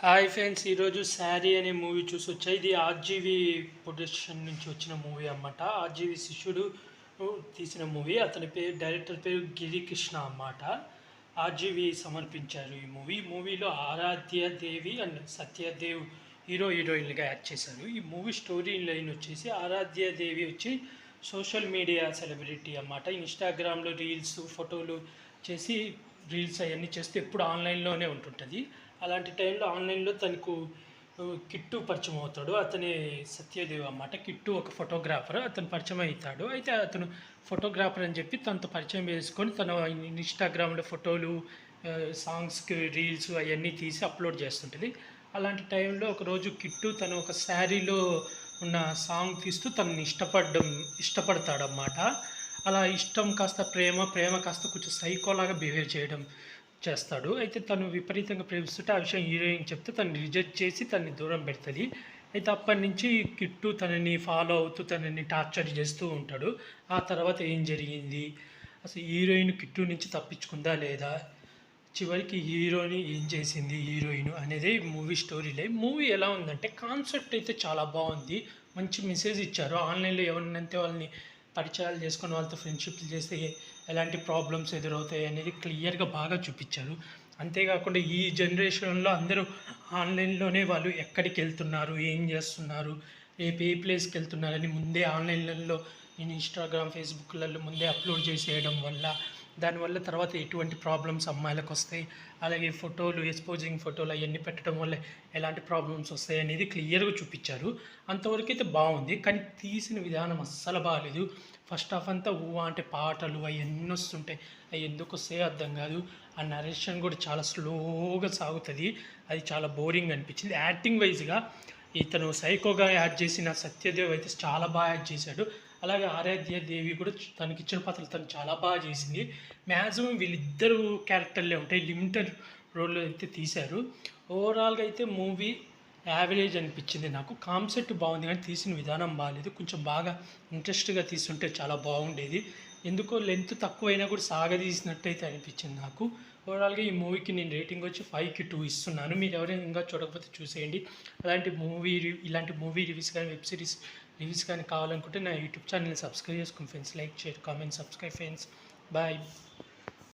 Hi friends, ఈరోజు శారీ అనే movie చూసొచ్చా. ఇది ఆర్జీవి ప్రొడక్షన్ నుంచి వచ్చిన మూవీ అన్నమాట. ఆర్జీవి శిష్యుడు తీసిన మూవీ. అతని పేరు, డైరెక్టర్ పేరు గిరికృష్ణ అన్నమాట. ఆర్జీవి సమర్పించారు ఈ మూవీలో ఆరాధ్య దేవి అండ్ సత్యదేవ్ హీరోయిన్గా యాక్ట్ చేశారు. ఈ మూవీ స్టోరీ లైన్ వచ్చేసి ఆరాధ్య దేవి వచ్చి సోషల్ మీడియా సెలబ్రిటీ అన్నమాట. ఇన్స్టాగ్రామ్లో రీల్స్, ఫోటోలు చేసి రీల్స్ అవన్నీ చేస్తే ఎప్పుడు ఆన్లైన్లోనే ఉంటుంటుంది. అలాంటి టైంలో ఆన్లైన్లో తనకు కిట్టు పరిచయం అవుతాడు. అతని సత్యదేవ్ అన్నమాట. కిట్టు ఒక ఫోటోగ్రాఫర్, అతను పరిచయం అవుతాడు. అయితే అతను ఫోటోగ్రాఫర్ అని చెప్పి తనతో పరిచయం చేసుకొని తన ఇన్స్టాగ్రామ్లో ఫోటోలు, సాంగ్స్కి రీల్స్ అవన్నీ తీసి అప్లోడ్ చేస్తుంటుంది. అలాంటి టైంలో ఒకరోజు కిట్టు తను ఒక శారీలో ఉన్న సాంగ్ తీస్తూ తనని ఇష్టపడతాడన్నమాట. అలా ఇష్టం కాస్త ప్రేమ కాస్త కొంచెం సైకోలాగా బిహేవ్ చేస్తాడు. అయితే తను విపరీతంగా ప్రేమిస్తుంటే ఆ విషయం హీరోయిన్ చెప్తే తను రిజెక్ట్ చేసి తనని దూరం పెడుతుంది. అయితే అప్పటి నుంచి కిట్టు తనని ఫాలో అవుతూ తనని టార్చర్ చేస్తూ ఉంటాడు. ఆ తర్వాత ఏం జరిగింది, అసలు హీరోయిన్ కిట్టు నుంచి తప్పించుకుందా లేదా, చివరికి హీరోని ఏం చేసింది హీరోయిన్ అనేది మూవీ స్టోరీ లైన్. మూవీ ఎలా ఉందంటే కాన్సెప్ట్ అయితే చాలా బాగుంది. మంచి మెసేజ్ ఇచ్చారు. ఆన్లైన్లో ఎవరినంటే వాళ్ళని పరిచయాలు చేసుకొని వాళ్ళతో ఫ్రెండ్షిప్లు చేస్తే ఎలాంటి ప్రాబ్లమ్స్ ఎదురవుతాయి అనేది క్లియర్గా బాగా చూపించారు. అంతేకాకుండా ఈ జనరేషన్లో అందరూ ఆన్లైన్లోనే వాళ్ళు ఎక్కడికి వెళ్తున్నారు, ఏం చేస్తున్నారు, రేపు ఏ ప్లేస్కి వెళ్తున్నారని ముందే ఆన్లైన్లలో ఇన్స్టాగ్రామ్, ఫేస్బుక్లలో ముందే అప్లోడ్ చేసేయడం వల్ల దానివల్ల తర్వాత ఎటువంటి ప్రాబ్లమ్స్ అమ్మాయిలకు వస్తాయి, అలాగే ఫోటోలు, ఎక్స్పోజింగ్ ఫోటోలు అవన్నీ పెట్టడం వల్ల ఎలాంటి ప్రాబ్లమ్స్ వస్తాయి అనేది క్లియర్గా చూపించారు. అంతవరకు అయితే బాగుంది, కానీ తీసిన విధానం అస్సలు బాగాలేదు. ఫస్ట్ హాఫ్ అంతా అంటే పాటలు అవన్నీ వస్తుంటాయి, అవి ఎందుకు వస్తాయో అర్థం కాదు. ఆ నరేషన్ కూడా చాలా స్లోగా సాగుతుంది, అది చాలా బోరింగ్ అనిపించింది. యాక్టింగ్ వైజ్గా ఇతను సైకోగా యాడ్ చేసిన సత్యదేవ్ అయితే చాలా బాగా యాడ్ చేశాడు. అలాగే ఆరాధ్య దేవి కూడా తనకిచ్చిన పాత్రలు తను చాలా బాగా చేసింది. మ్యాక్సిమం వీళ్ళిద్దరు క్యారెక్టర్లే ఉంటాయి, లిమిటెడ్ రోల్లో అయితే తీశారు. ఓవరాల్గా అయితే మూవీ యావరేజ్ అనిపించింది నాకు. కాన్సెప్ట్ బాగుంది కానీ తీసిన విధానం బాగాలేదు. కొంచెం బాగా ఇంట్రెస్ట్గా తీసుంటే చాలా బాగుండేది. ఎందుకో లెంత్ తక్కువైనా కూడా సాగదీసినట్టయితే అనిపించింది నాకు. ఓవరాల్గా ఈ మూవీకి నేను రేటింగ్ వచ్చి 5కి 2 ఇస్తున్నాను. మీరు ఎవరైనా ఇంకా చూడకపోతే చూసేయండి. ఇలాంటి మూవీ రివ్యూస్ కానీ, వెబ్ సిరీస్ రివ్యూస్ కానీ కావాలనుకుంటే నా యూట్యూబ్ ఛానల్ని సబ్స్క్రైబ్ చేసుకోండి friends. Like, share, comment, subscribe friends. Bye.